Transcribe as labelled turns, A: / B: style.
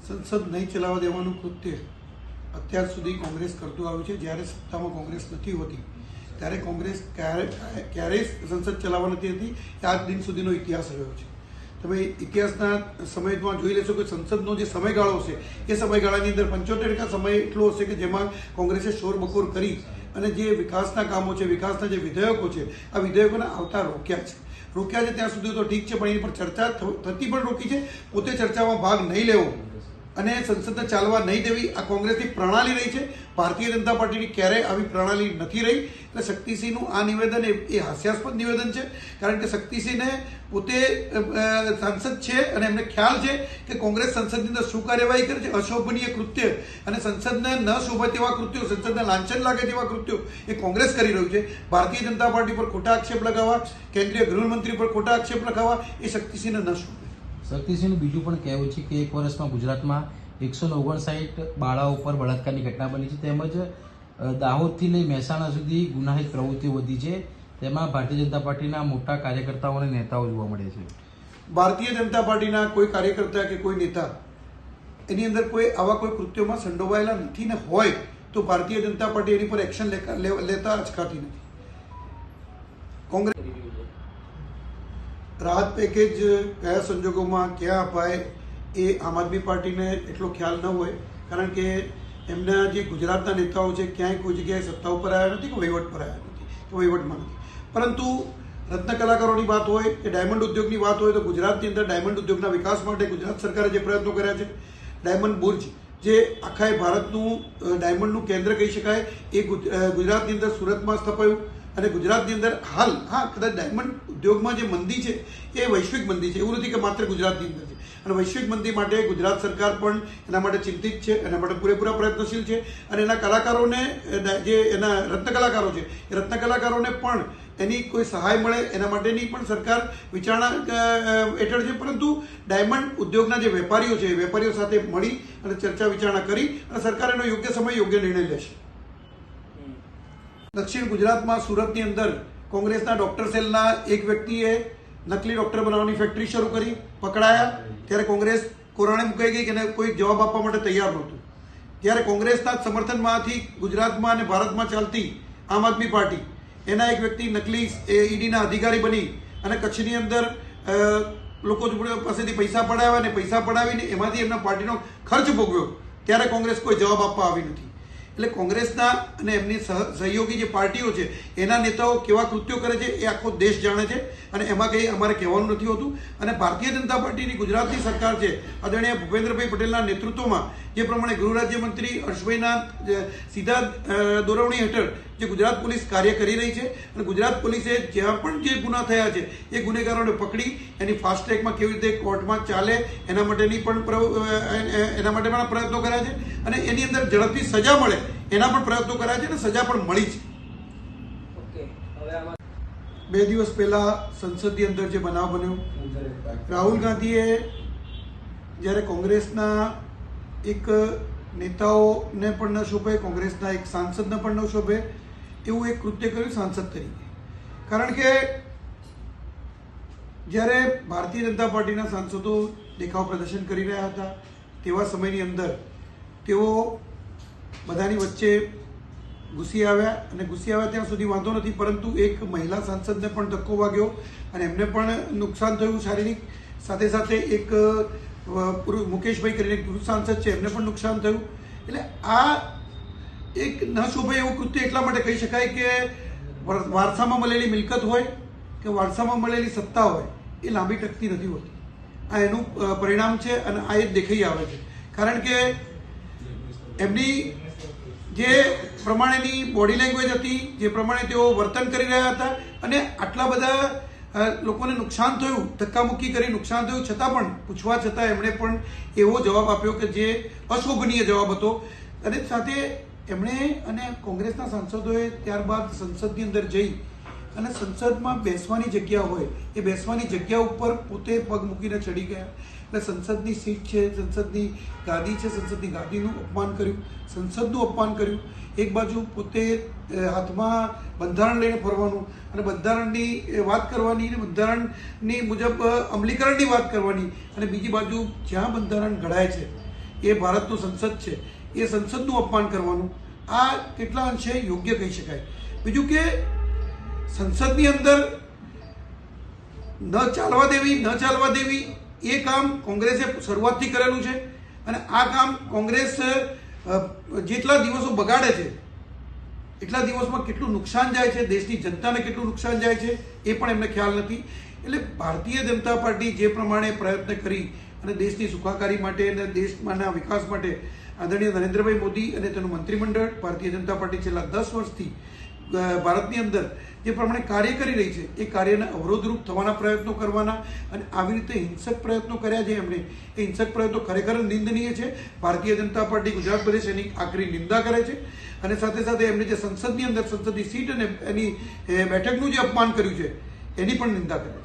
A: સંસદ નહીં ચલાવવા દેવાનું કૃત્ય અત્યાર સુધી કોંગ્રેસ કરતું આવ્યું છે. જ્યારે સત્તામાં કોંગ્રેસ નથી હોતી ત્યારે કોંગ્રેસ ક્યારેય સંસદ ચલાવવા નથી હતી. આજ દિન સુધીનો ઇતિહાસ રહ્યો છે. તમે ઇતિહાસના સમયમાં જોઈ લેશો કે સંસદનો જે સમયગાળો છે એ સમયગાળાની અંદર 75% સમય એટલો હશે કે જેમાં કોંગ્રેસે શોરબકોર કરી અને જે વિકાસના કામો છે, વિકાસના જે વિધેયકો છે, આ વિધેયકોને આવતા રોક્યા છે ત્યાં સુધી તો ઠીક છે, પણ એની પર ચર્ચા થતી પણ રોકી છે. પોતે ચર્ચામાં ભાગ નહીં લેવો અને સંસદને ચાલવા નહીં દેવી આ કોંગ્રેસની પ્રણાલી રહી છે. ભારતીય જનતા પાર્ટીની ક્યારેય આવી પ્રણાલી નથી રહી. એટલે શક્તિસિંહનું આ નિવેદન એ હાસ્યાસ્પદ નિવેદન છે, કારણ કે શક્તિસિંહને પોતે સાંસદ છે અને એમને ખ્યાલ છે કે કોંગ્રેસ સંસદની અંદર શું કાર્યવાહી કરે છે. અશોભનીય કૃત્ય અને સંસદને ન શોભે તેવા કૃત્યો, સંસદને લાંછન લાગે તેવા કૃત્યો એ કોંગ્રેસ કરી રહ્યું છે. ભારતીય જનતા પાર્ટી પર ખોટા આક્ષેપ લગાવવા, કેન્દ્રીય ગૃહમંત્રી પર ખોટા આક્ષેપ લગાવવા એ શક્તિસિંહને ન શોભે.
B: શક્તિસિંહનું બીજું પણ કહેવું છે કે 1 વર્ષમાં ગુજરાતમાં 159 બાળાઓ ઉપર બળાત્કારની ઘટના બની છે, તેમજ દાહોદથી લઈ મહેસાણા સુધી ગુનાહિત પ્રવૃત્તિઓ વધી છે. તેમાં ભારતીય જનતા પાર્ટીના મોટા કાર્યકર્તાઓ અને નેતાઓ જોવા મળે છે.
A: ભારતીય જનતા પાર્ટીના કોઈ કાર્યકર્તા કે કોઈ નેતા એની અંદર કોઈ આવા કોઈ કૃત્યોમાં સંડોવાયેલા નથી ને હોય તો ભારતીય જનતા પાર્ટી એની પર એક્શન લેતા અચકાતી નથી. કોંગ્રેસ રાહત પેકેજ કયા સંજોગોમાં ક્યાં અપાય એ આમ આદમી પાર્ટીને એટલો ખ્યાલ ન હોય, કારણ કે એમના જે ગુજરાતના નેતાઓ છે ક્યાંય કોઈ જગ્યાએ સત્તા ઉપર આવ્યા નથી કે વહીવટ પર આવ્યા નથી કે વહીવટમાં નથી. પરંતુ રત્ન કલાકારોની વાત હોય કે ડાયમંડ ઉદ્યોગની વાત હોય તો ગુજરાતની અંદર ડાયમંડ ઉદ્યોગના વિકાસ માટે ગુજરાત સરકારે જે પ્રયત્નો કર્યા છે, ડાયમંડ બુર્જ જે આખા ભારતનું ડાયમંડનું કેન્દ્ર કહી શકાય એ ગુજરાતની અંદર સુરતમાં સ્થપાયું. અને ગુજરાતની અંદર હાલ કદાચ ડાયમંડ ઉદ્યોગમાં જે મંદી છે એ વૈશ્વિક મંદી છે, એવું નથી કે માત્ર ગુજરાતની અંદર છે. અને વૈશ્વિક મંદી માટે ગુજરાત સરકાર પણ એના માટે ચિંતિત છે, એના માટે પૂરેપૂરા પ્રયત્નશીલ છે. અને એના કલાકારોને જે એના રત્ન કલાકારો છે એ રત્ન કલાકારોને પણ એની કોઈ સહાય મળે એના માટેની પણ સરકાર વિચારણા હેઠળ છે. પરંતુ ડાયમંડ ઉદ્યોગના જે વેપારીઓ છે એ વેપારીઓ સાથે મળી અને ચર્ચા વિચારણા કરી અને સરકાર એનો યોગ્ય સમય યોગ્ય નિર્ણય લેશે. દક્ષિણ ગુજરાતમાં સુરતની અંદર કોંગ્રેસના ડોક્ટર સેલના એક વ્યક્તિએ નકલી ડોક્ટર બનાવવાની ફેક્ટરી શરૂ કરી, પકડાયા. ત્યારે કોંગ્રેસ કોરાણે મુકાઈ ગઈ કે એને કોઈ જવાબ આપવા માટે તૈયાર નહોતું. ત્યારે કોંગ્રેસના સમર્થનમાંથી ગુજરાતમાં અને ભારતમાં ચાલતી આમ આદમી પાર્ટી એના એક વ્યક્તિ નકલી ઈડીના અધિકારી બની અને કચ્છની અંદર લોકો પાસેથી પૈસા પડાવ્યા અને પૈસા પડાવીને એમાંથી એમના પાર્ટીનો ખર્ચ ભોગવ્યો. ત્યારે કોંગ્રેસ કોઈ જવાબ આપવા આવી નથી. એટલે કોંગ્રેસના અને એમની સહયોગી જે પાર્ટીઓ છે એના નેતાઓ કેવા કૃત્યો કરે છે એ આખો દેશ જાણે છે અને એમાં કંઈ અમારે કહેવાનું નથી હોતું. અને ભારતીય જનતા પાર્ટીની ગુજરાતની સરકાર છે આદરણીય ભૂપેન્દ્રભાઈ પટેલના નેતૃત્વમાં જે પ્રમાણે ગૃહ રાજ્યમંત્રી હર્ષભાઈના સીધા દોરવણી હેઠળ જે ગુજરાત પોલીસ કાર્ય કરી રહી છે અને ગુજરાત પોલીસે જ્યાં પણ જે ગુના થયા છે એ ગુનેગારોને પકડી એની ફાસ્ટ ટ્રેકમાં કેવી રીતે કોર્ટમાં ચાલે એના માટેની પણ પ્રયત્નો કર્યા છે અને એની અંદર ઝડપથી સજા મળે એના પણ પ્રયત્નો કર્યા છે અને સજા પણ મળી છે. 2 દિવસ પહેલા સંસદની અંદર જે બનાવ બન્યો, રાહુલ ગાંધીએ જ્યારે કોંગ્રેસના એક નેતાઓને પણ ન શોભે, કોંગ્રેસના એક સાંસદને પણ ન શોભે એવું એક કૃત્ય કર્યું સાંસદ તરીકે. કારણ કે જ્યારે ભારતીય જનતા પાર્ટીના સાંસદો દેખાવ પ્રદર્શન કરી રહ્યા હતા તેવા સમયની અંદર તેઓ બધાની વચ્ચે ઘૂસી આવ્યા અને ઘૂસી આવ્યા ત્યાં સુધી વાંધો નથી, પરંતુ એક મહિલા સાંસદને પણ ધક્કો વાગ્યો અને એમને પણ નુકસાન થયું શારીરિક. સાથે સાથે એક મુકેશભાઈ કરીને એક પુરુષ સાંસદ છે એમને પણ નુકસાન થયું. એટલે આ એક ન શોભે એવું કૃત્ય એટલા માટે કહી શકાય કે વારસામાં મળેલી મિલકત હોય કે વારસામાં મળેલી સત્તા હોય એ લાંબી ટકતી નથી હોતી. આ એનું પરિણામ છે અને આ એ દેખાઈ આવે છે. કારણ કે એમની જે પ્રમાણેની બોડી લેંગ્વેજ હતી, જે પ્રમાણે તેઓ વર્તન કરી રહ્યા હતા અને આટલા બધા લોકોને નુકસાન થયું, ધક્કામુક્કી કરી નુકસાન થયું, છતાં પણ પૂછવા છતાં એમણે પણ એવો જવાબ આપ્યો કે જે અશોભનીય જવાબ હતો. અને સાથે એમણે અને કોંગ્રેસના સાંસદોએ ત્યારબાદ સંસદની અંદર જઈ અને સંસદમાં બેસવાની જગ્યા હોય એ બેસવાની જગ્યા ઉપર પોતે પગ મૂકીને ચડી ગયા. એટલે સંસદની સીટ છે, સંસદની ગાદી છે, સંસદની ગાદીનું અપમાન કર્યું, સંસદનું અપમાન કર્યું. એક બાજુ પોતે હાથમાં બંધારણ લઈને ફરવાનું અને બંધારણની વાત કરવાની અને બંધારણની મુજબ અમલીકરણની વાત કરવાની અને બીજી બાજુ જ્યાં બંધારણ ઘડાય છે એ ભારતનું સંસદ છે, એ સંસદનું અપમાન કરવાનું આ કેટલા અંશે યોગ્ય કહી શકાય. બીજું કે સંસદની અંદર ન ચાલવા દેવી એ કામ કોંગ્રેસે શરૂઆતથી કરેલું છે અને આ કામ કોંગ્રેસ જેટલા દિવસો બગાડે છે એટલા દિવસમાં કેટલું નુકસાન જાય છે, દેશની જનતાને કેટલું નુકસાન જાય છે એ પણ એમને ખ્યાલ નથી. એટલે ભારતીય જનતા પાર્ટી જે પ્રમાણે પ્રયત્ન કરી અને દેશની સુખાકારી માટે અને દેશના વિકાસ માટે આદરણીય નરેન્દ્રભાઈ મોદી અને તેનું મંત્રીમંડળ ભારતીય જનતા પાર્ટી છેલ્લા 10 વર્ષથી ભારતની અંદર જે પ્રમાણે કાર્ય કરી રહી છે એ કાર્યને અવરોધરૂપ થવાના પ્રયત્નો કરવાના અને આવી રીતે હિંસક પ્રયત્નો કર્યા છે એમણે, એ હિંસક પ્રયત્નો ખરેખર નિંદનીય છે. ભારતીય જનતા પાર્ટી ગુજરાત પ્રદેશ એની આકરી નિંદા કરે છે અને સાથે સાથે એમણે જે સંસદની અંદર સંસદની સીટ અને એની બેઠકનું જે અપમાન કર્યું છે એની પણ નિંદા કરે છે.